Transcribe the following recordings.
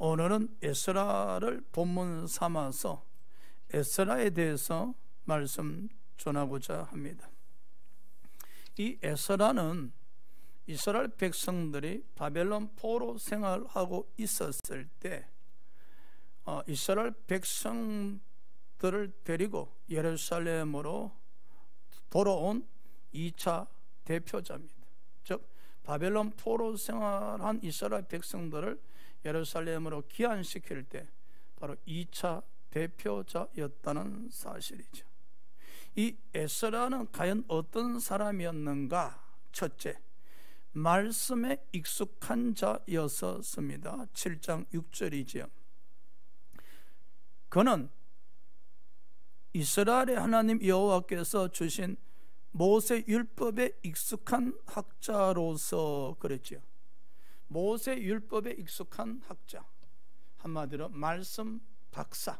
오늘은 에스라를 본문 삼아서 에스라에 대해서 말씀 전하고자 합니다. 이 에스라는 이스라엘 백성들이 바벨론 포로 생활하고 있었을 때 이스라엘 백성들을 데리고 예루살렘으로 돌아온 2차 대표자입니다. 즉 바벨론 포로 생활한 이스라엘 백성들을 예루살렘으로 귀환시킬 때 바로 2차 대표자였다는 사실이죠. 이 에스라는 과연 어떤 사람이었는가? 첫째, 말씀에 익숙한 자였었습니다. 7장 6절이지요. 그는 이스라엘의 하나님 여호와께서 주신 모세 율법에 익숙한 학자로서 그랬지요. 모세 율법에 익숙한 학자, 한마디로 말씀 박사,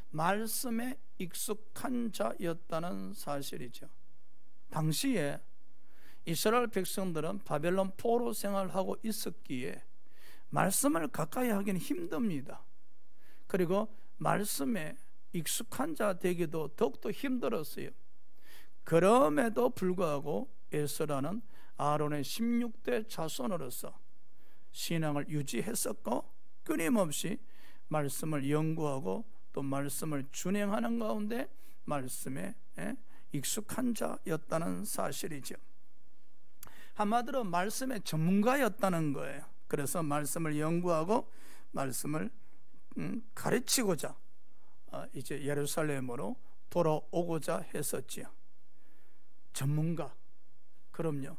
말씀에 익숙한 자였다는 사실이죠. 당시에 이스라엘 백성들은 바벨론 포로 생활하고 있었기에 말씀을 가까이 하기는 힘듭니다. 그리고 말씀에 익숙한 자 되기도 더욱더 힘들었어요. 그럼에도 불구하고 에스라는 아론의 16대 자손으로서 신앙을 유지했었고 끊임없이 말씀을 연구하고 또 말씀을 준행하는 가운데 말씀에 익숙한 자였다는 사실이죠. 한마디로 말씀의 전문가였다는 거예요. 그래서 말씀을 연구하고 말씀을 가르치고자 이제 예루살렘으로 돌아오고자 했었지요. 전문가, 그럼요.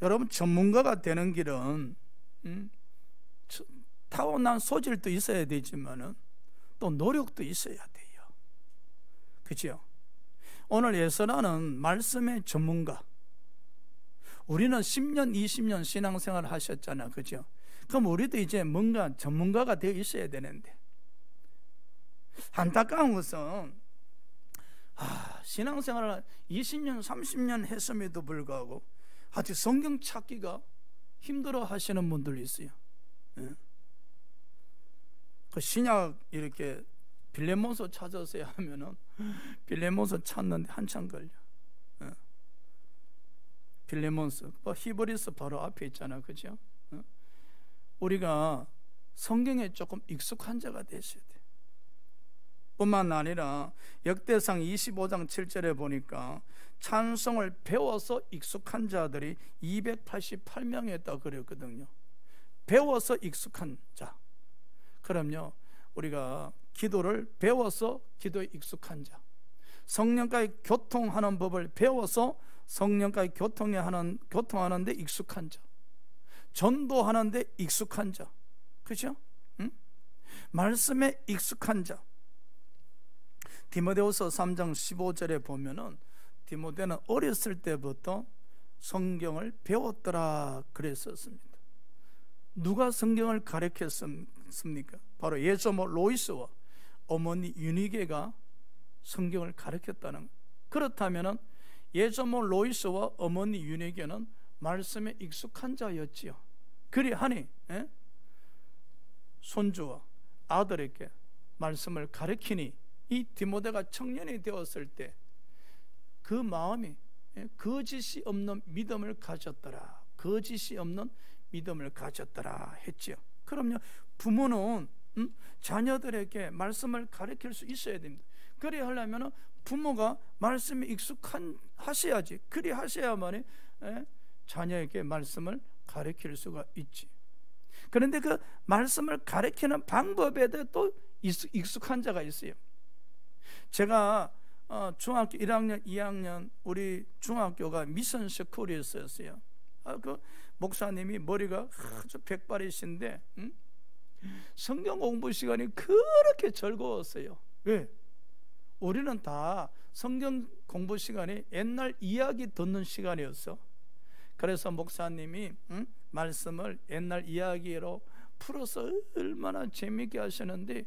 여러분, 전문가가 되는 길은 타고난 소질도 있어야 되지만은 또 노력도 있어야 돼요. 그죠? 오늘 에스라는 말씀의 전문가. 우리는 10년, 20년 신앙생활 하셨잖아. 그죠? 그럼 우리도 이제 뭔가 전문가가 되어 있어야 되는데, 안타까운 것은 신앙생활을 20년, 30년 했음에도 불구하고 아직 성경 찾기가 힘들어 하시는 분들 있어요. 그 신약 이렇게 빌레몬서 찾으세요 하면은 빌레몬서 찾는데 한참 걸려. 빌레몬서, 히브리서 바로 앞에 있잖아, 그죠? 우리가 성경에 조금 익숙한 자가 되셔야 돼. 뿐만 아니라 역대상 25장 7절에 보니까 찬송을 배워서 익숙한 자들이 288명이었다고 그랬거든요. 배워서 익숙한 자. 그럼요, 우리가 기도를 배워서 기도에 익숙한 자, 성령까지 교통하는 법을 배워서 성령까지 교통하는데 익숙한 자, 전도하는데 익숙한 자, 그죠? 말씀에 익숙한 자. 디모데후서 3장 15절에 보면은 디모데는 어렸을 때부터 성경을 배웠더라 그랬었습니다. 누가 성경을 가르쳤습니까? 바로 예조모 로이스와 어머니 유니게가 성경을 가르쳤다는. 그렇다면은 예조모 로이스와 어머니 유니게는 말씀에 익숙한 자였지요. 그리하니 손주와 아들에게 말씀을 가르치니 이 디모데가 청년이 되었을 때 그 마음이 거짓이 없는 믿음을 가졌더라. 거짓이 없는 믿음을 가졌더라 했지요. 그럼요, 부모는 자녀들에게 말씀을 가르칠 수 있어야 됩니다. 그래 하려면 부모가 말씀에 하셔야지. 그리 하셔야만 자녀에게 말씀을 가르칠 수가 있지. 그런데 그 말씀을 가르치는 방법에도 또 익숙한 자가 있어요. 제가 중학교 1학년, 2학년 우리 중학교가 미션 스쿨이었어요. 그 목사님이 머리가 아주 백발이신데 성경 공부 시간이 그렇게 즐거웠어요. 왜? 우리는 다 성경 공부 시간이 옛날 이야기 듣는 시간이었어. 그래서 목사님이 말씀을 옛날 이야기로 풀어서 얼마나 재미있게 하시는데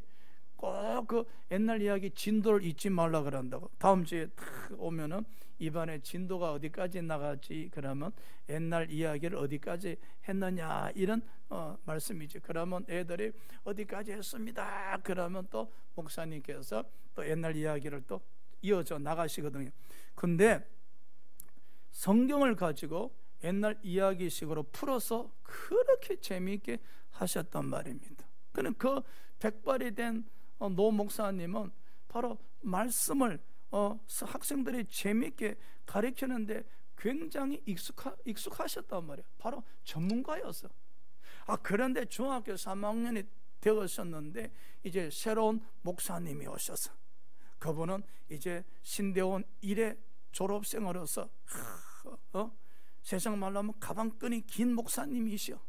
꼭 그 옛날 이야기 진도를 잊지 말라 그런다고. 다음 주에 탁 오면은 입안에 진도가 어디까지 나가지, 그러면 옛날 이야기를 어디까지 했느냐, 이런 말씀이죠. 그러면 애들이 어디까지 했습니다, 그러면 또 목사님께서 또 옛날 이야기를 또 이어져 나가시거든요. 근데 성경을 가지고 옛날 이야기식으로 풀어서 그렇게 재미있게 하셨단 말입니다. 그는 그 백발이 된 노 목사님은 바로 말씀을 학생들이 재미있게 가르치는데 굉장히 익숙하셨단 말이에요. 바로 전문가였어. 그런데 중학교 3학년이 되었었는데 이제 새로운 목사님이 오셔서, 그분은 이제 신대원 1회 졸업생으로서 세상 말로 하면 가방끈이 긴 목사님이시오.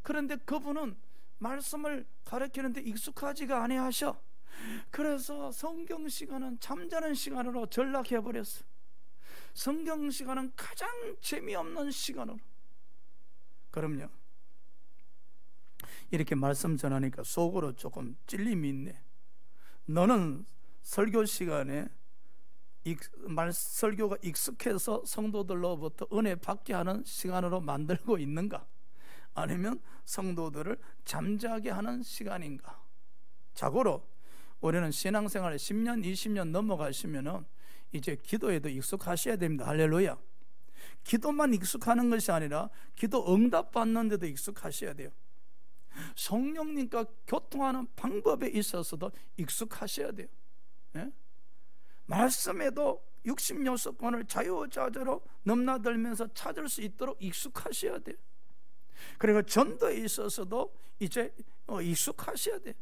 그런데 그분은 말씀을 가르치는데 익숙하지가 아니하셔. 그래서 성경 시간은 잠자는 시간으로 전락해버렸어. 성경 시간은 가장 재미없는 시간으로. 그럼요, 이렇게 말씀 전하니까 속으로 조금 찔림이 있네. 너는 설교 시간에 설교가 익숙해서 성도들로부터 은혜 받게 하는 시간으로 만들고 있는가, 아니면 성도들을 잠자게 하는 시간인가? 자고로 우리는 신앙생활에 10년 20년 넘어가시면은 이제 기도에도 익숙하셔야 됩니다. 할렐루야. 기도만 익숙하는 것이 아니라 기도 응답 받는 데도 익숙하셔야 돼요. 성령님과 교통하는 방법에 있어서도 익숙하셔야 돼요. 예? 말씀에도 66권을 자유자재로 넘나들면서 찾을 수 있도록 익숙하셔야 돼요. 그리고 전도에 있어서도 이제 익숙하셔야 돼요.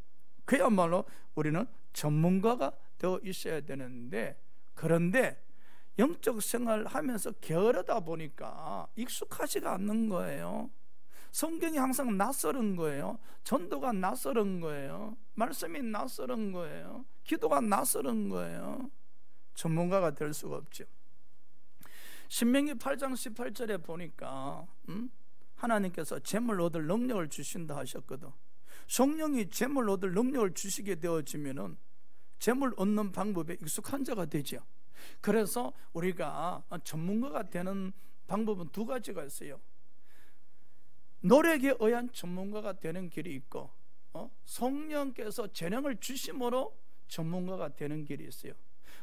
그야말로 우리는 전문가가 되어 있어야 되는데, 그런데 영적 생활을 하면서 게으르다 보니까 익숙하지가 않는 거예요. 성경이 항상 낯설은 거예요. 전도가 낯설은 거예요. 말씀이 낯설은 거예요. 기도가 낯설은 거예요. 전문가가 될 수가 없죠. 신명기 8장 18절에 보니까 하나님께서 재물 얻을 능력을 주신다 하셨거든. 성령이 재물 얻을 능력을 주시게 되어지면은 재물 얻는 방법에 익숙한 자가 되죠. 그래서 우리가 전문가가 되는 방법은 두 가지가 있어요. 노력에 의한 전문가가 되는 길이 있고, 성령께서 재능을 주심으로 전문가가 되는 길이 있어요.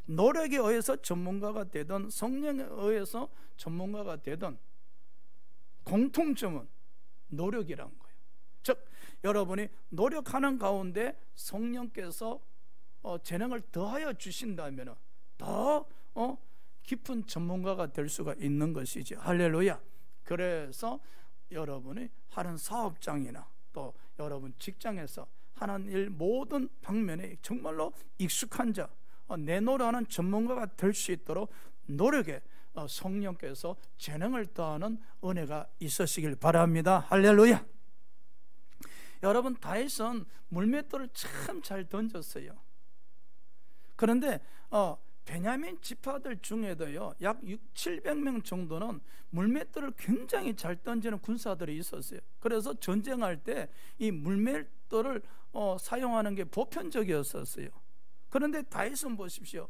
노력에 의해서 전문가가 되든 성령에 의해서 전문가가 되든 공통점은 노력이란 거예요. 즉 여러분이 노력하는 가운데 성령께서 재능을 더하여 주신다면 더 깊은 전문가가 될 수가 있는 것이죠. 할렐루야. 그래서 여러분이 하는 사업장이나 또 여러분 직장에서 하는 일 모든 방면에 정말로 익숙한 자, 내노라는 전문가가 될 수 있도록 노력에 성령께서 재능을 더하는 은혜가 있으시길 바랍니다. 할렐루야. 여러분, 다윗은 물맷돌을 참 잘 던졌어요. 그런데 베냐민 지파들 중에도요, 약 700명 정도는 물맷돌을 굉장히 잘 던지는 군사들이 있었어요. 그래서 전쟁할 때 이 물맷돌을 사용하는 게 보편적이었었어요. 그런데 다윗은 보십시오.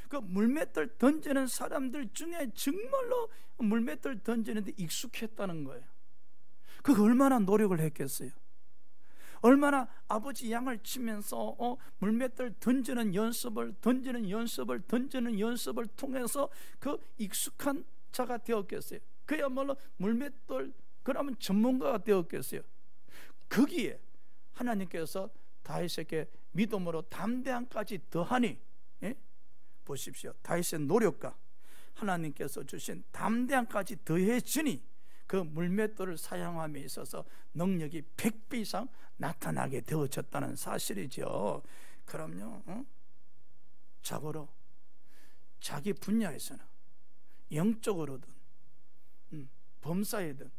그 물맷돌 던지는 사람들 중에 정말로 물맷돌 던지는데 익숙했다는 거예요. 그거 얼마나 노력을 했겠어요. 얼마나 아버지 양을 치면서 물맷돌 던지는 연습을 통해서 그 익숙한 자가 되었겠어요. 그야말로 물맷돌 그러면 전문가가 되었겠어요. 거기에 하나님께서 다윗에게 믿음으로 담대함까지 더하니, 보십시오. 다윗의 노력과 하나님께서 주신 담대함까지 더해지니 그 물맷돌을 사용함에 있어서 능력이 100배 이상 나타나게 되어졌다는 사실이죠. 그럼요, 자고로 자기 분야에서는 영적으로든 범사에든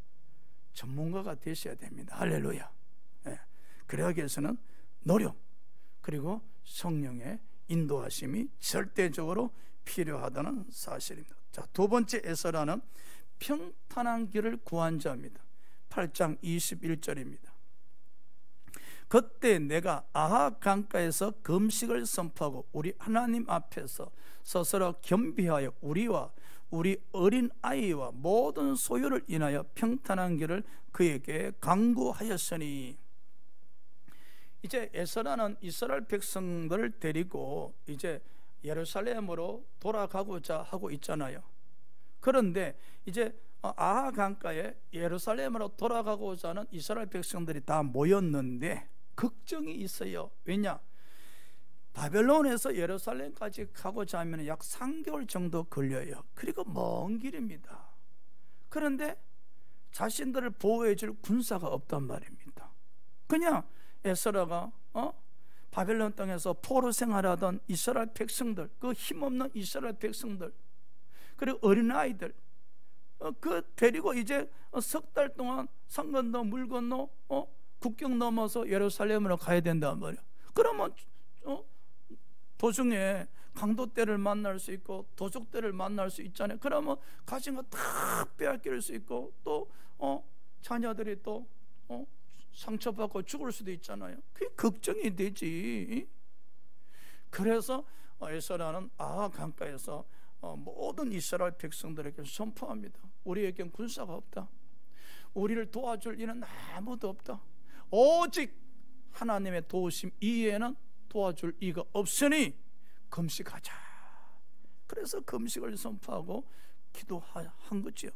전문가가 되셔야 됩니다. 할렐루야. 그러기 위해서는 노력 그리고 성령의 인도하심이 절대적으로 필요하다는 사실입니다. 자, 두 번째 에서라는 평탄한 길을 구한 자입니다. 8장 21절입니다. 그때 내가 아하 강가에서 금식을 선포하고 우리 하나님 앞에서 스스로 겸비하여 우리와 우리 어린 아이와 모든 소유를 인하여 평탄한 길을 그에게 강구하였으니. 이제 에스라는 이스라엘 백성들을 데리고 이제 예루살렘으로 돌아가고자 하고 있잖아요. 그런데 이제 아하 강가에 예루살렘으로 돌아가고자 하는 이스라엘 백성들이 다 모였는데 걱정이 있어요. 왜냐? 바벨론에서 예루살렘까지 가고자 하면 약 3개월 정도 걸려요. 그리고 먼 길입니다. 그런데 자신들을 보호해 줄 군사가 없단 말입니다. 그냥 에스라가 바벨론 땅에서 포로 생활하던 이스라엘 백성들, 그 힘없는 이스라엘 백성들, 그리고 어린아이들 그 데리고 이제 석 달 동안 산 건너 물 건너 국경 넘어서 예루살렘으로 가야 된단 말이야. 그러면 도중에 강도떼를 만날 수 있고 도적떼를 만날 수 있잖아요. 그러면 가진 거 다 빼앗길 수 있고 또 자녀들이 또 상처받고 죽을 수도 있잖아요. 그게 걱정이 되지. 그래서 에스라는 아하 강가에서 모든 이스라엘 백성들에게 선포합니다. 우리에겐 군사가 없다. 우리를 도와줄 이는 아무도 없다. 오직 하나님의 도우심 이외에는 도와줄 이가 없으니 금식하자. 그래서 금식을 선포하고 기도한 거죠.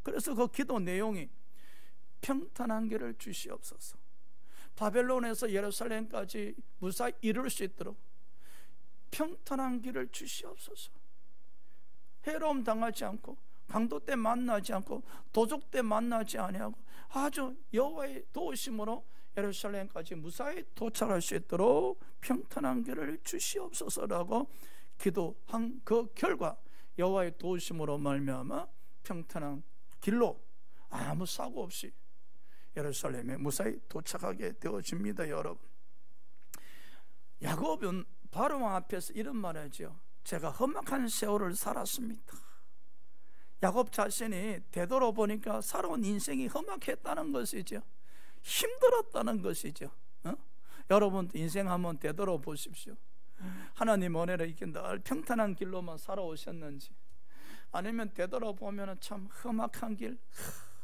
그래서 그 기도 내용이 평탄한 길을 주시옵소서. 바벨론에서 예루살렘까지 무사히 이룰 수 있도록 평탄한 길을 주시옵소서. 해로움 당하지 않고 강도 때 만나지 않고 도적 때 만나지 아니하고 아주 여호와의 도우심으로 예루살렘까지 무사히 도착할 수 있도록 평탄한 길을 주시옵소서라고 기도한 그 결과 여호와의 도우심으로 말미암아 평탄한 길로 아무 사고 없이 예루살렘에 무사히 도착하게 되어집니다. 여러분, 야곱은 바로왕 앞에서 이런 말을 하죠. 제가 험악한 세월을 살았습니다. 야곱 자신이 되돌아보니까 살아온 인생이 험악했다는 것이죠. 힘들었다는 것이죠. 여러분도 인생 한번 되돌아보십시오. 하나님 은혜로 이렇게 늘 평탄한 길로만 살아오셨는지, 아니면 되돌아보면 참 험악한 길,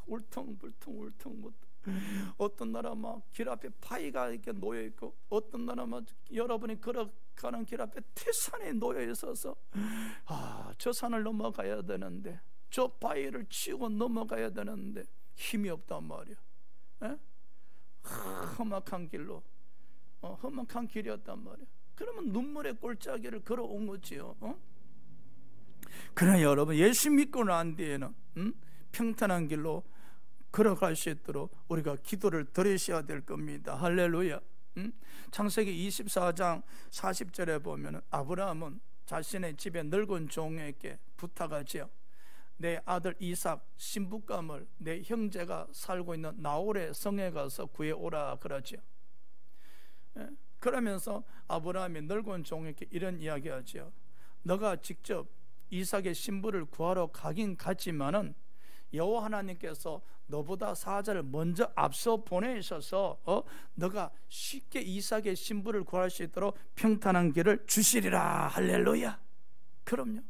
울퉁불퉁 어떤 나라 막 길 앞에 바위가 이렇게 놓여 있고, 어떤 나라 막 여러분이 걸어가는 길 앞에 태산이 놓여 있어서 저 산을 넘어가야 되는데, 저 바위를 치고 넘어가야 되는데 힘이 없단 말이야. 험악한 길로 험악한 길이었단 말이야. 그러면 눈물의 골짜기를 걸어온 거지요. 그러나 여러분, 예수 믿고 난 뒤에는 평탄한 길로 걸어갈 수 있도록 우리가 기도를 드리셔야 될 겁니다. 할렐루야. 창세기 24장 40절에 보면 아브라함은 자신의 집에 늙은 종에게 부탁하지요. 내 아들 이삭 신부감을 내 형제가 살고 있는 나홀의 성에 가서 구해오라 그러죠. 그러면서 아브라함이 늙은 종에게 이런 이야기하죠. 너가 직접 이삭의 신부를 구하러 가긴 갔지만은 여호와 하나님께서 너보다 사자를 먼저 앞서 보내셔서 너가 쉽게 이삭의 신부를 구할 수 있도록 평탄한 길을 주시리라. 할렐루야. 그럼요,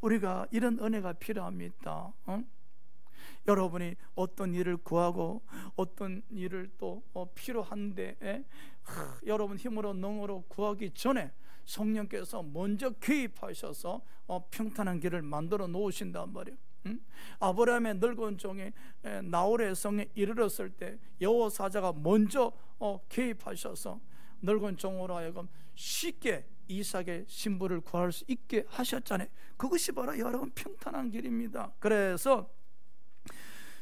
우리가 이런 은혜가 필요합니다. 여러분이 어떤 일을 구하고 어떤 일을 또 필요한데 여러분 힘으로 능으로 구하기 전에 성령께서 먼저 개입하셔서 평탄한 길을 만들어 놓으신단 말이에요. 아브라함의 늙은 종이 나홀의 성에 이르렀을 때 여호와 사자가 먼저 개입하셔서 늙은 종으로 하여금 쉽게 이삭의 신부를 구할 수 있게 하셨잖아요. 그것이 바로 여러분 평탄한 길입니다. 그래서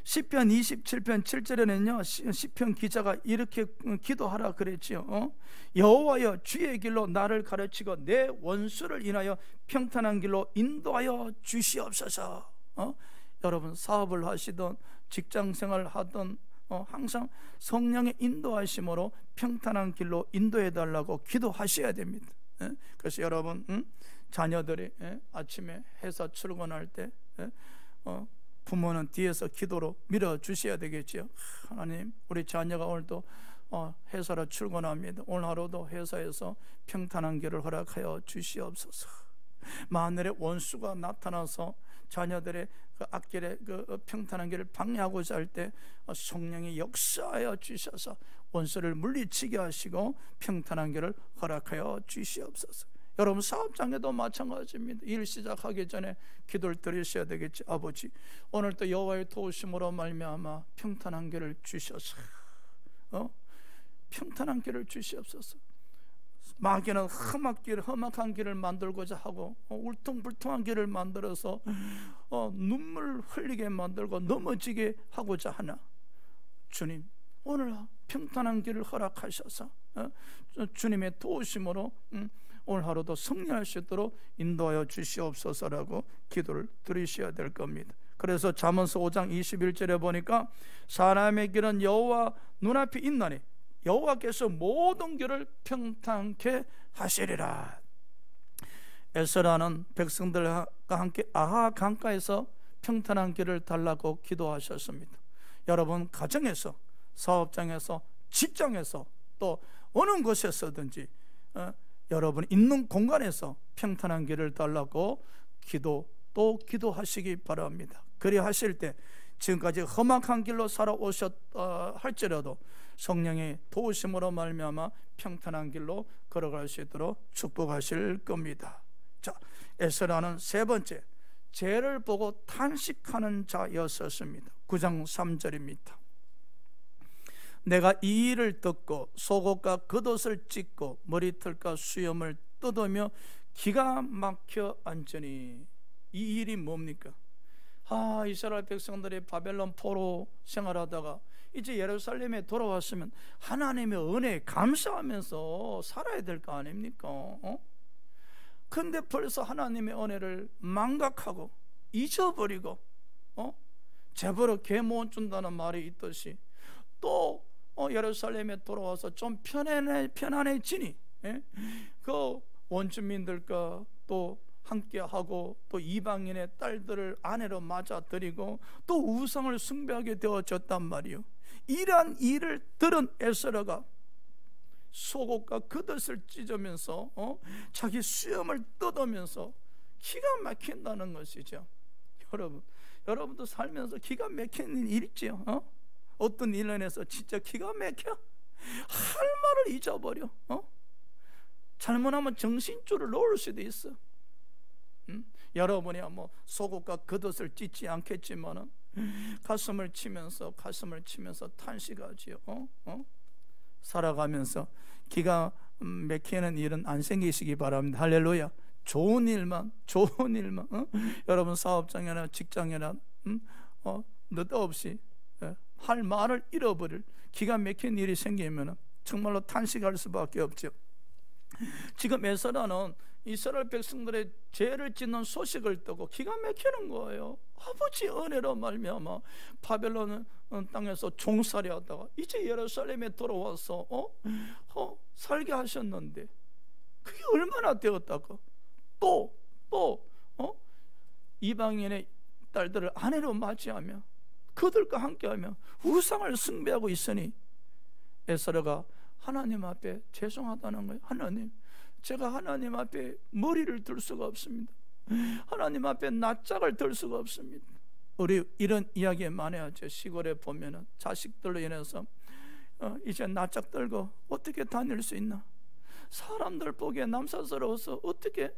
시편 27편 7절에는요 시편 기자가 이렇게 기도하라 그랬지요. 여호와여 주의 길로 나를 가르치고 내 원수를 인하여 평탄한 길로 인도하여 주시옵소서. 여러분 사업을 하시던 직장생활 하던 항상 성령의 인도하심으로 평탄한 길로 인도해 달라고 기도하셔야 됩니다. 그래서 여러분 자녀들이 아침에 회사 출근할 때 부모는 뒤에서 기도로 밀어주셔야 되겠죠. 하나님, 우리 자녀가 오늘도 회사로 출근합니다. 오늘 하루도 회사에서 평탄한 길을 허락하여 주시옵소서. 마늘의 원수가 나타나서 자녀들의 그 앞길에 그 평탄한 길을 방해하고자 할 때 성령이 역사하여 주셔서 원수를 물리치게 하시고 평탄한 길을 허락하여 주시옵소서. 여러분 사업장에도 마찬가지입니다. 일 시작하기 전에 기도를 드리셔야 되겠지. 아버지, 오늘도 여호와의 도우심으로 말미암아 평탄한 길을 주셔서 평탄한 길을 주시옵소서. 마귀는 험악한 길을 만들고자 하고 울퉁불퉁한 길을 만들어서 눈물 흘리게 만들고 넘어지게 하고자 하나, 주님 오늘 평탄한 길을 허락하셔서 주님의 도우심으로 오늘 하루도 승리할 수 있도록 인도하여 주시옵소서라고 기도를 드리셔야 될 겁니다. 그래서 잠언서 5장 21절에 보니까 사람의 길은 여호와 눈앞에 있나니 여호와께서 모든 길을 평탄케 하시리라. 에스라는 백성들과 함께 아하 강가에서 평탄한 길을 달라고 기도하셨습니다. 여러분 가정에서, 사업장에서, 직장에서, 또 어느 곳에서든지 여러분 있는 공간에서 평탄한 길을 달라고 기도하시기 바랍니다. 그리 하실 때 지금까지 험악한 길로 살아오셨 할지라도 성령의 도우심으로 말미암아 평탄한 길로 걸어갈 수 있도록 축복하실 겁니다. 자, 에스라는 세 번째, 죄를 보고 탄식하는 자였었습니다. 9장 3절입니다. 내가 이 일을 듣고 속옷과 겉옷을 찢고 머리털과 수염을 뜯으며 기가 막혀 앉으니. 이 일이 뭡니까? 이스라엘 백성들이 바벨론 포로 생활하다가 이제 예루살렘에 돌아왔으면 하나님의 은혜에 감사하면서 살아야 될 거 아닙니까? 근데 벌써 하나님의 은혜를 망각하고 잊어버리고 재벌을 개 못 준다는 말이 있듯이 또 예루살렘에 돌아와서 좀 편안해지니 그 원주민들과 또 함께하고 또 이방인의 딸들을 아내로 맞아들이고 또 우상을 숭배하게 되어졌단 말이요. 이러한 일을 들은 에스라가 속옷과 겉옷을 찢으면서 자기 수염을 뜯으면서 기가 막힌다는 것이죠. 여러분도 살면서 기가 막히는 일 있죠. 어떤 일로 인해서 진짜 기가 막혀 할 말을 잊어버려. 잘못하면 정신줄을 놓을 수도 있어. 여러분이야 뭐 속옷과 겉옷을 찢지 않겠지만은 가슴을 치면서 탄식하지요. 살아가면서 기가 막히는 일은 안 생기시기 바랍니다. 할렐루야. 좋은 일만 여러분 사업장이나 직장이나 느닷없이 할 말을 잃어버릴 기가 막힌 일이 생기면 정말로 탄식할 수밖에 없죠. 지금 에스라는 이스라엘 백성들의 죄를 짓는 소식을 듣고 기가 막히는 거예요. 아버지 은혜로 말미암아 바벨론 땅에서 종살이 하다가 이제 예루살렘에 돌아와서 살게 하셨는데 그게 얼마나 되었다고 또 이방인의 딸들을 아내로 맞이하며 그들과 함께하며 우상을 숭배하고 있으니 에스라가 하나님 앞에 죄송하다는 거예요. 하나님, 제가 하나님 앞에 머리를 들 수가 없습니다. 하나님 앞에 낯짝을 들 수가 없습니다. 우리 이런 이야기 많이 하죠. 시골에 보면은 자식들로 인해서 이제 낯짝 들고 어떻게 다닐 수 있나? 사람들 보기에 남사스러워서 어떻게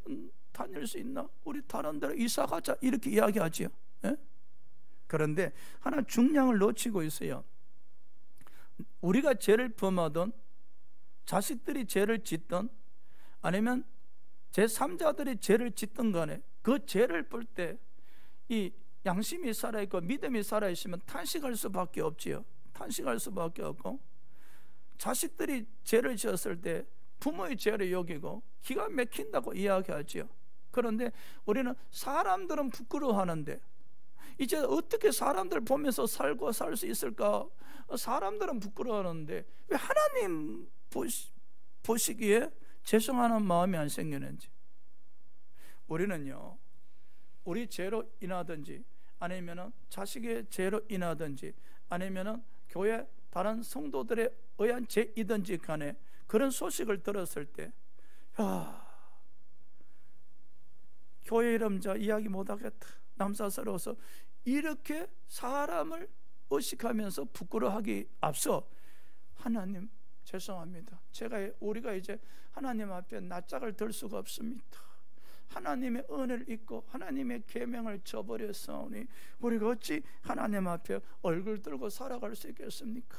다닐 수 있나? 우리 다른 데로 이사 가자 이렇게 이야기하지요. 그런데 하나 중량을 놓치고 있어요. 우리가 죄를 범하던 자식들이 죄를 짓던 아니면 제3자들이 죄를 짓던 간에 그 죄를 볼 때 이 양심이 살아있고 믿음이 살아있으면 탄식할 수밖에 없지요. 탄식할 수밖에 없고 자식들이 죄를 지었을 때 부모의 죄를 여기고 기가 막힌다고 이야기하지요. 그런데 우리는 사람들은 부끄러워하는데 이제 어떻게 사람들 보면서 살고 살 수 있을까? 사람들은 부끄러워하는데 왜 하나님 보시기에 죄송하는 마음이 안 생기는지. 우리는요, 우리 죄로 인하든지 아니면은 자식의 죄로 인하든지 아니면은 교회 다른 성도들의 의한 죄이든지 간에 그런 소식을 들었을 때, 야, 교회 이름자 이야기 못하겠다, 남사스러워서, 이렇게 사람을 의식하면서 부끄러워하기 앞서 하나님 죄송합니다, 우리가 이제 하나님 앞에 낯짝을 들 수가 없습니다. 하나님의 은혜를 잊고 하나님의 계명을 저버렸사오니 우리가 어찌 하나님 앞에 얼굴 들고 살아갈 수 있겠습니까?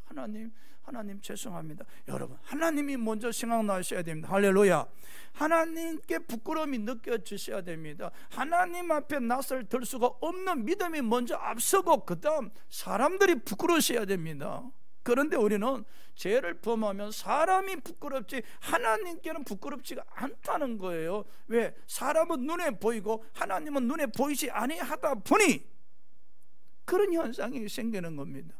하나님 죄송합니다. 여러분, 하나님이 먼저 생각나셔야 됩니다. 할렐루야. 하나님께 부끄러움이 느껴지셔야 됩니다. 하나님 앞에 낯을 들 수가 없는 믿음이 먼저 앞서고 그 다음 사람들이 부끄러우셔야 됩니다. 그런데 우리는 죄를 범하면 사람이 부끄럽지 하나님께는 부끄럽지가 않다는 거예요. 왜? 사람은 눈에 보이고 하나님은 눈에 보이지 아니하다 보니 그런 현상이 생기는 겁니다.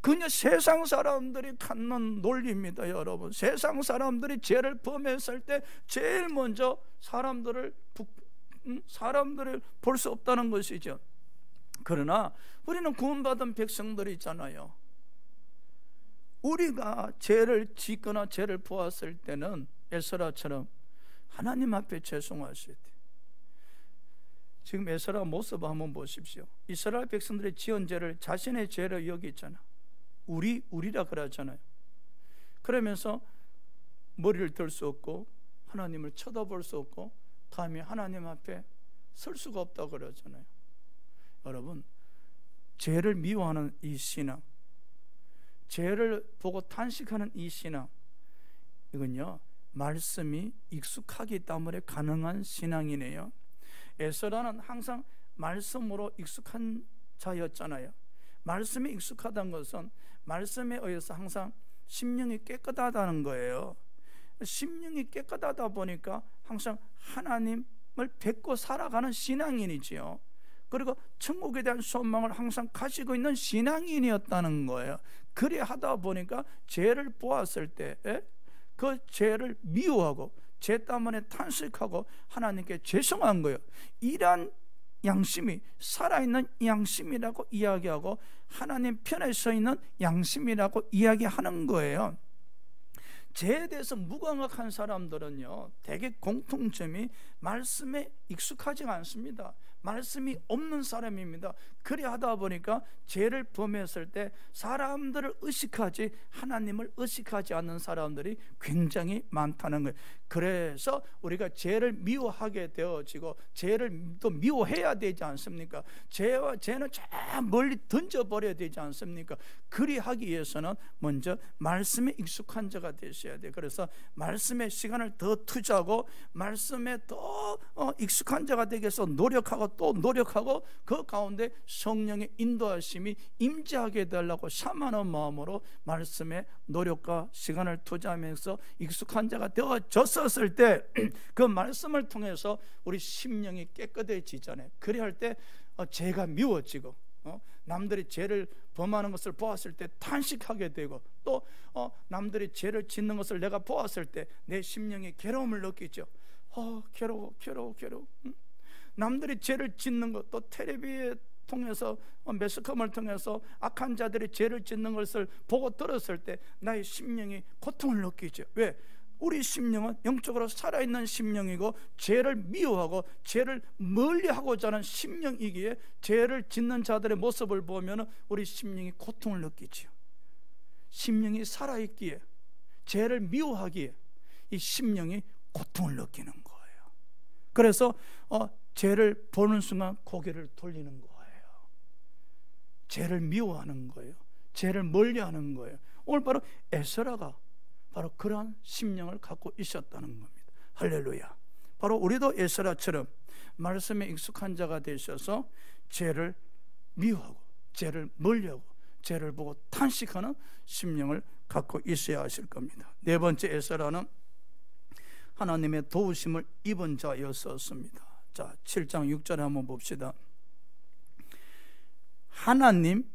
그냥 세상 사람들이 갖는 논리입니다. 여러분, 세상 사람들이 죄를 범했을 때 제일 먼저 사람들을 볼 수 없다는 것이죠. 그러나 우리는 구원받은 백성들이 있잖아요. 우리가 죄를 짓거나 죄를 보았을 때는 에스라처럼 하나님 앞에 죄송하셔야 돼. 지금 에스라 모습 한번 보십시오. 이스라엘 백성들의 지은 죄를 자신의 죄로 여기잖아. 우리라 그러잖아요. 그러면서 머리를 들 수 없고 하나님을 쳐다볼 수 없고 감히 하나님 앞에 설 수가 없다고 그러잖아요. 여러분, 죄를 미워하는 이 신앙, 죄를 보고 탄식하는 이 신앙, 이건요 말씀이 익숙하기 때문에 가능한 신앙이네요. 에스라는 항상 말씀으로 익숙한 자였잖아요. 말씀이 익숙하다는 것은 말씀에 의해서 항상 심령이 깨끗하다는 거예요. 심령이 깨끗하다 보니까 항상 하나님을 뵙고 살아가는 신앙인이지요. 그리고 천국에 대한 소망을 항상 가지고 있는 신앙인이었다는 거예요. 그래 하다 보니까 죄를 보았을 때 그 죄를 미워하고 죄 때문에 탄식하고 하나님께 죄송한 거예요. 이러한 양심이 살아있는 양심이라고 이야기하고 하나님 편에 서 있는 양심이라고 이야기하는 거예요. 죄에 대해서 무감각한 사람들은요 대개 공통점이 말씀에 익숙하지가 않습니다. 말씀이 없는 사람입니다. 그래 하다 보니까 죄를 범했을 때 사람들을 의식하지 하나님을 의식하지 않는 사람들이 굉장히 많다는 거예요. 그래서 우리가 죄를 미워하게 되어지고 죄를 또 미워해야 되지 않습니까? 죄는 저 멀리 던져버려야 되지 않습니까? 그리하기 위해서는 먼저 말씀에 익숙한 자가 되셔야 돼요. 그래서 말씀에 시간을 더 투자하고 말씀에 더 익숙한 자가 되기 위해서 노력하고 또 노력하고 그 가운데 성령의 인도하심이 임재하게 되려고 샤만한 마음으로 말씀에 노력과 시간을 투자하면서 익숙한 자가 되어졌을 때 그 말씀을 통해서 우리 심령이 깨끗해지잖아요. 그래야 할 때 죄가 미워지고 남들이 죄를 범하는 것을 보았을 때 탄식하게 되고 또 남들이 죄를 짓는 것을 내가 보았을 때 내 심령이 괴로움을 느끼죠. 괴로워. 남들이 죄를 짓는 것, 또 텔레비에 통해서 매스컴을 통해서 악한 자들이 죄를 짓는 것을 보고 들었을 때 나의 심령이 고통을 느끼죠. 왜? 우리 심령은 영적으로 살아있는 심령이고 죄를 미워하고 죄를 멀리하고자 하는 심령이기에 죄를 짓는 자들의 모습을 보면 우리 심령이 고통을 느끼죠. 심령이 살아있기에 죄를 미워하기에 이 심령이 고통을 느끼는 거예요. 그래서 죄를 보는 순간 고개를 돌리는 거예요. 죄를 미워하는 거예요. 죄를 멀리하는 거예요. 오늘 바로 에스라가 바로 그러한 심령을 갖고 있었다는 겁니다. 할렐루야. 바로 우리도 에스라처럼 말씀에 익숙한 자가 되셔서 죄를 미워하고 죄를 멀리하고 죄를 보고 탄식하는 심령을 갖고 있어야 하실 겁니다. 네 번째, 에스라는 하나님의 도우심을 입은 자였었습니다. 자, 7장 6절에 한번 봅시다. 하나님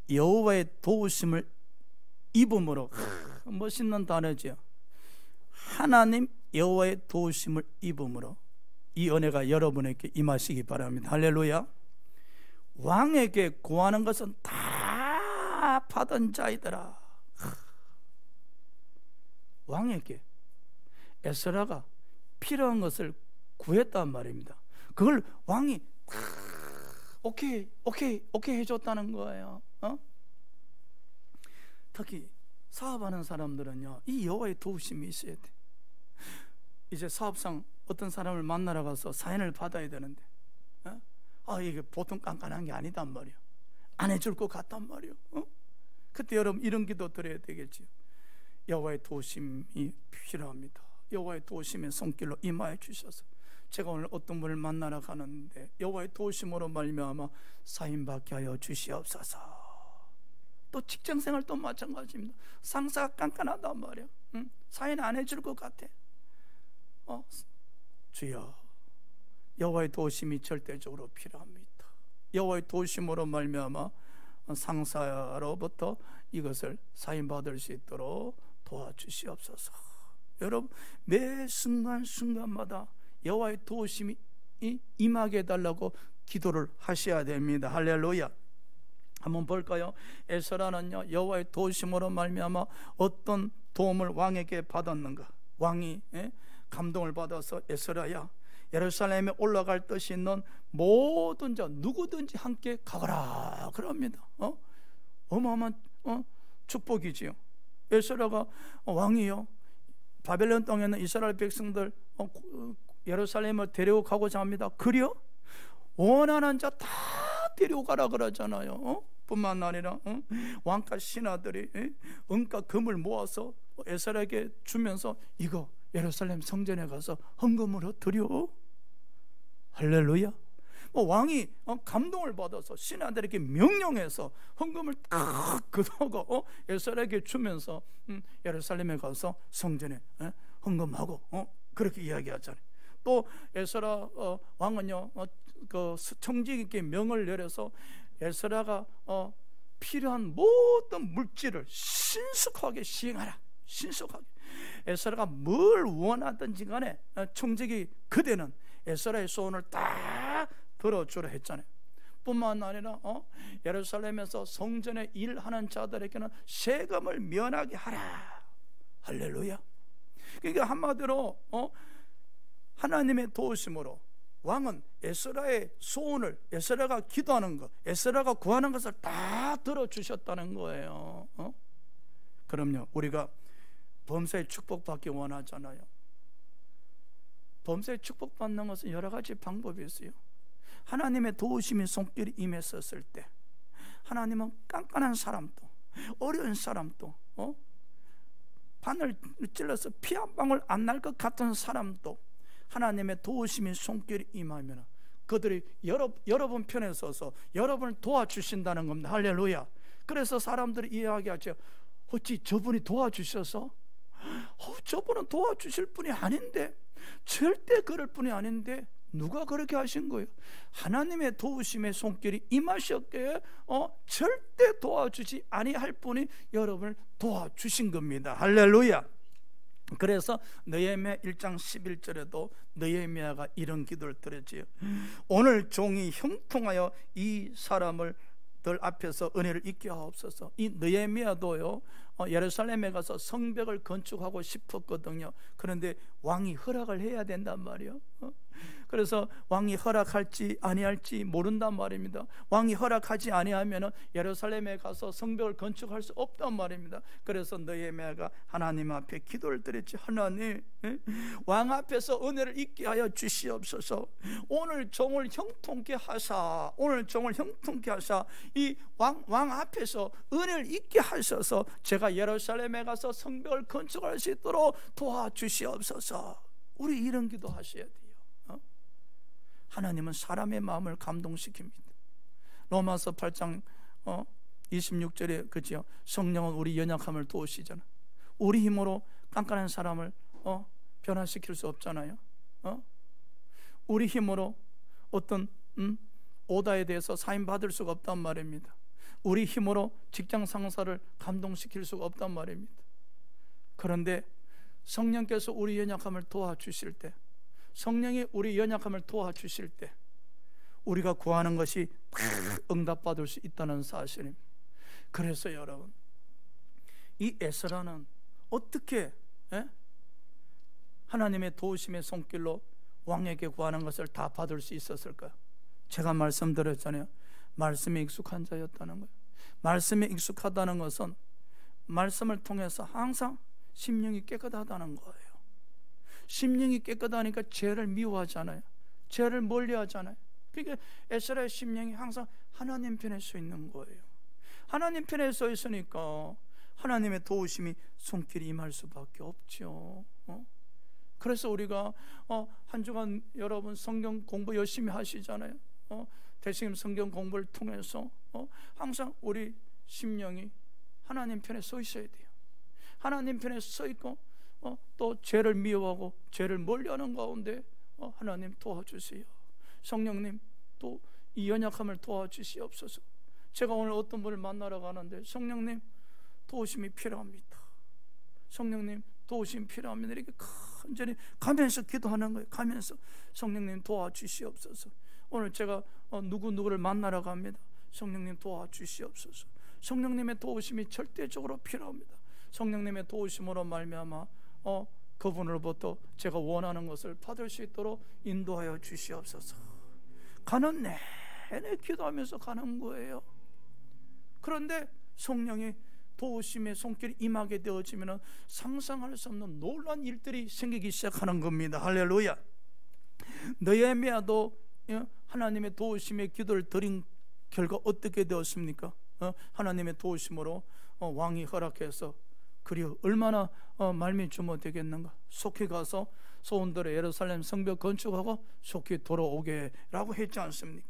여호와의 도우심을 입음으로, 멋있는 단어죠. 하나님 여호와의 도우심을 입음으로 이 은혜가 여러분에게 임하시기 바랍니다. 할렐루야. 왕에게 구하는 것은 다 받은 자이더라. 왕에게 에스라가 필요한 것을 구했단 말입니다. 그걸 왕이 오케이 해줬다는 거예요. 특히 사업하는 사람들은요, 이 여호와의 도우심이 있어야 돼. 이제 사업상 어떤 사람을 만나러 가서 사인을 받아야 되는데, 이게 보통 깐깐한 게 아니단 말이야. 안 해줄 것 같단 말이야. 그때 여러분 이런 기도 드려야 되겠지요. 여호와의 도우심이 필요합니다. 여호와의 도우심의 손길로 임하여 주셔서 제가 오늘 어떤 분을 만나러 가는데 여호와의 도우심으로 말미암아 사인 받게 하여 주시옵소서. 또 직장생활도 마찬가지입니다. 상사가 깐깐하단 말이야. 사인 안 해줄 것 같아. 주여, 여호와의 도우심이 절대적으로 필요합니다. 여호와의 도우심으로 말미암아 상사로부터 이것을 사인받을 수 있도록 도와주시옵소서. 여러분, 매 순간순간마다 여호와의 도우심이 임하게 해달라고 기도를 하셔야 됩니다. 할렐루야. 한번 볼까요? 에스라는요, 여호와의 도우심으로 말미암아 어떤 도움을 왕에게 받았는가? 왕이 감동을 받아서 에스라야, 예루살렘에 올라갈 뜻이 있는 모든 자 누구든지 함께 가거라 그럽니다. 어마어마한 축복이지요. 에스라가 왕이요, 바벨론 땅에 있는 이스라엘 백성들 예루살렘을 데려가고자 합니다. 그려? 원하는 자 다 데려가라 그러잖아요. 뿐만 아니라 왕과 신하들이 은과 금을 모아서 에스라에게 주면서 이거 예루살렘 성전에 가서 헌금으로 드려. 할렐루야. 왕이 감동을 받아서 신하들에게 명령해서 헌금을 딱 걷어고 에스라에게 주면서 예루살렘에 가서 성전에 헌금하고 그렇게 이야기하잖아요. 또 에스라 왕은요, 그 청지기께 명을 내려서 에스라가 필요한 모든 물질을 신속하게 시행하라. 신속하게. 에스라가 뭘 원하든지 간에 청지기 그대는 에스라의 소원을 다 들어주려 했잖아요. 뿐만 아니라 예루살렘에서 성전에 일하는 자들에게는 세금을 면하게 하라. 할렐루야. 그러니까 한마디로 하나님의 도우심으로 왕은 에스라의 소원을, 에스라가 기도하는 것, 에스라가 구하는 것을 다 들어주셨다는 거예요. 그럼요, 우리가 범사의 축복받기 원하잖아요. 범사의 축복받는 것은 여러 가지 방법이 있어요. 하나님의 도우심이 손길이 임했었을 때 하나님은 깐깐한 사람도, 어려운 사람도, 바늘 찔러서 피 한 방울 안 날 것 같은 사람도 하나님의 도우심이 손길이 임하면 그들이 여러분 편에 서서 여러분을 도와주신다는 겁니다. 할렐루야. 그래서 사람들이 이야기하죠. 어찌 저분이 도와주셔서? 저분은 도와주실 분이 아닌데, 절대 그럴 분이 아닌데 누가 그렇게 하신 거예요? 하나님의 도우심의 손길이 임하셨기에 절대 도와주지 아니할 분이 여러분을 도와주신 겁니다. 할렐루야. 그래서 느헤미야 1장 11절에도 느헤미야가 이런 기도를 드렸지요. 오늘 종이 형통하여 이 사람을 들 앞에서 은혜를 잊게 하옵소서. 이 느헤미야도요, 예루살렘에 가서 성벽을 건축하고 싶었거든요. 그런데 왕이 허락을 해야 된단 말이에요. 그래서 왕이 허락할지 아니할지 모른단 말입니다. 왕이 허락하지 아니하면 예루살렘에 가서 성벽을 건축할 수 없단 말입니다. 그래서 느헤미야가 하나님 앞에 기도를 드렸지. 하나님, 왕 앞에서 은혜를 잊게 하여 주시옵소서. 오늘 종을 형통케 하사, 오늘 종을 형통케 하사 이 왕 앞에서 은혜를 잊게 하셔서 제가 예루살렘에 가서 성벽을 건축할 수 있도록 도와주시옵소서. 우리 이런 기도 하셔야 돼요. 하나님은 사람의 마음을 감동시킵니다. 로마서 8장 26절에 그죠? 성령은 우리 연약함을 도우시잖아. 우리 힘으로 깐깐한 사람을 변화시킬 수 없잖아요. 우리 힘으로 어떤 오다에 대해서 사인 받을 수가 없단 말입니다. 우리 힘으로 직장 상사를 감동시킬 수가 없단 말입니다. 그런데 성령께서 우리 연약함을 도와주실 때, 성령이 우리 연약함을 도와주실 때 우리가 구하는 것이 다 응답받을 수 있다는 사실입니다. 그래서 여러분, 이 에스라는 어떻게 하나님의 도우심의 손길로 왕에게 구하는 것을 다 받을 수 있었을까요? 제가 말씀드렸잖아요. 말씀에 익숙한 자였다는 거예요. 말씀에 익숙하다는 것은 말씀을 통해서 항상 심령이 깨끗하다는 거예요. 심령이 깨끗하니까 죄를 미워하지 않아요. 죄를 멀리하지 않아요. 그러니까 에스라의 심령이 항상 하나님 편에 서 있는 거예요. 하나님 편에 서 있으니까 하나님의 도우심이 손길이 임할 수밖에 없죠. 그래서 우리가 한 주간 여러분 성경 공부 열심히 하시잖아요. 대신 성경 공부를 통해서 항상 우리 심령이 하나님 편에 서 있어야 돼요. 하나님 편에 서 있고 또 죄를 미워하고 죄를 멀리하는 가운데 하나님 도와주세요. 성령님 또 이 연약함을 도와주시옵소서. 제가 오늘 어떤 분을 만나러 가는데 성령님 도우심이 필요합니다. 성령님 도우심 필요합니다. 이렇게 간절히 가면서 기도하는 거예요. 가면서 성령님 도와주시옵소서. 오늘 제가 누구를 만나러 갑니다. 성령님 도와주시옵소서. 성령님의 도우심이 절대적으로 필요합니다. 성령님의 도우심으로 말미암아 그분으로부터 제가 원하는 것을 받을 수 있도록 인도하여 주시옵소서. 가는 내내 기도하면서 가는 거예요. 그런데 성령이 도우심의 손길이 임하게 되어지면 상상할 수 없는 놀라운 일들이 생기기 시작하는 겁니다. 할렐루야. 느헤미야도 하나님의 도우심의 기도를 드린 결과 어떻게 되었습니까? 하나님의 도우심으로 왕이 허락해서 그리고 얼마나 말미 주모 되겠는가. 속히 가서 소원대로 예루살렘 성벽 건축하고 속히 돌아오게 라고 했지 않습니까?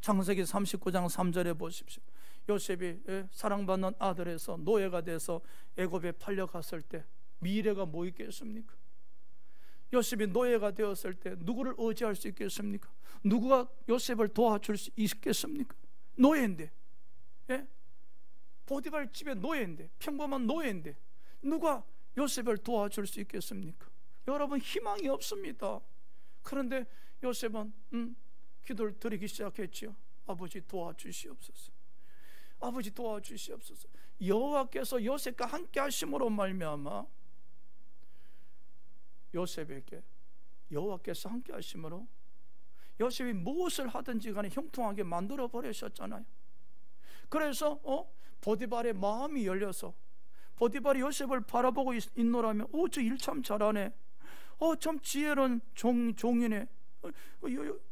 창세기 39장 3절에 보십시오. 요셉이 사랑받는 아들에서 노예가 돼서 애굽에 팔려갔을 때 미래가 뭐 있겠습니까? 요셉이 노예가 되었을 때 누구를 의지할 수 있겠습니까? 누구가 요셉을 도와줄 수 있겠습니까? 노예인데, 보디발 집의 노예인데, 평범한 노예인데 누가 요셉을 도와줄 수 있겠습니까? 여러분, 희망이 없습니다. 그런데 요셉은 기도를 드리기 시작했지요. 아버지 도와주시옵소서. 아버지 도와주시옵소서. 여호와께서 요셉과 함께 하심으로 말미암아 요셉에게 여호와께서 함께 하심으로 요셉이 무엇을 하든지 간에 형통하게 만들어 버리셨잖아요. 그래서 보디발의 마음이 열려서 보디발이 요셉을 바라보고 있노라면 저 일 참 잘하네, 참 지혜로운 종이네.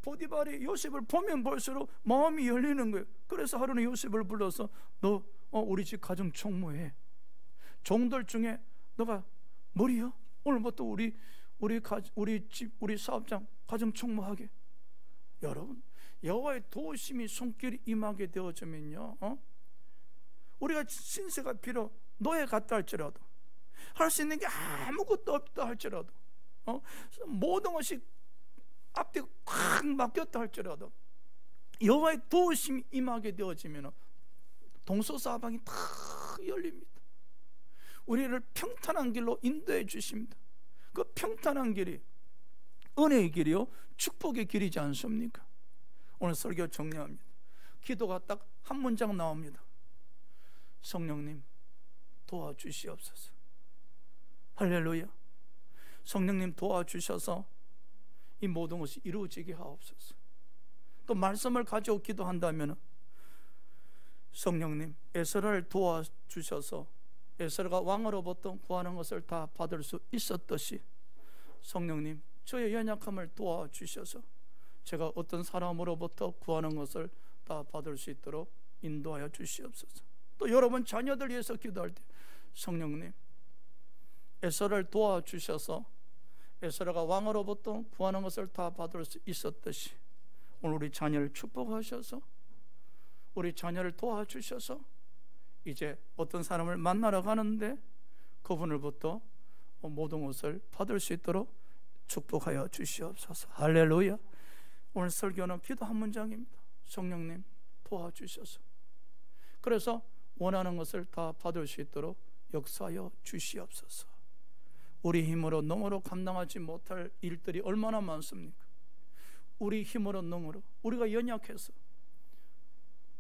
보디발이 요셉을 보면 볼수록 마음이 열리는 거예요. 그래서 하루는 요셉을 불러서 너 우리 집 가정 총무해. 종들 중에 너가 머리야? 오늘부터 우리 집 우리 사업장 가정 총무하게. 여러분, 여호와의 도우심이 손길이 임하게 되어지면요, 우리가 신세가 비록 노예 같다 할지라도, 할 수 있는 게 아무것도 없다 할지라도, 모든 것이 앞뒤 꽉 막혔다 할지라도 여호와의 도우심이 임하게 되어지면 동서사방이 다 열립니다. 우리를 평탄한 길로 인도해 주십니다. 그 평탄한 길이 은혜의 길이요, 축복의 길이지 않습니까? 오늘 설교 정리합니다. 기도가 딱 한 문장 나옵니다. 성령님 도와주시옵소서. 할렐루야. 성령님 도와주셔서 이 모든 것이 이루어지게 하옵소서. 또 말씀을 가지고 기도한다면 성령님 에스라를 도와주셔서 에스라가 왕으로부터 구하는 것을 다 받을 수 있었듯이 성령님 저의 연약함을 도와주셔서 제가 어떤 사람으로부터 구하는 것을 다 받을 수 있도록 인도하여 주시옵소서. 또 여러분 자녀들 위해서 기도할 때 성령님 에스라를 도와주셔서 에스라가 왕으로부터 구하는 것을 다 받을 수 있었듯이 오늘 우리 자녀를 축복하셔서 우리 자녀를 도와주셔서 이제 어떤 사람을 만나러 가는데 그분으로부터 모든 것을 받을 수 있도록 축복하여 주시옵소서. 할렐루야. 오늘 설교는 기도 한 문장입니다. 성령님 도와주셔서 그래서 원하는 것을 다 받을 수 있도록 역사하여 주시옵소서. 우리 힘으로 능으로 감당하지 못할 일들이 얼마나 많습니까? 우리 힘으로 능으로 우리가 연약해서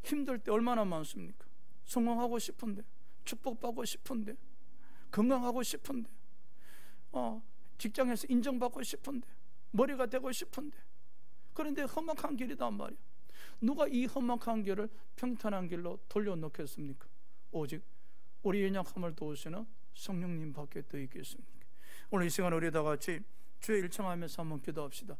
힘들 때 얼마나 많습니까? 성공하고 싶은데, 축복받고 싶은데, 건강하고 싶은데 직장에서 인정받고 싶은데, 머리가 되고 싶은데, 그런데 험악한 길이단 말이야. 누가 이 험악한 길을 평탄한 길로 돌려놓겠습니까? 오직 우리 연약함을 도우시는 성령님 밖에 더 있겠습니까? 오늘 이 시간 우리 다 같이 주의 일청하면서 한번 기도합시다.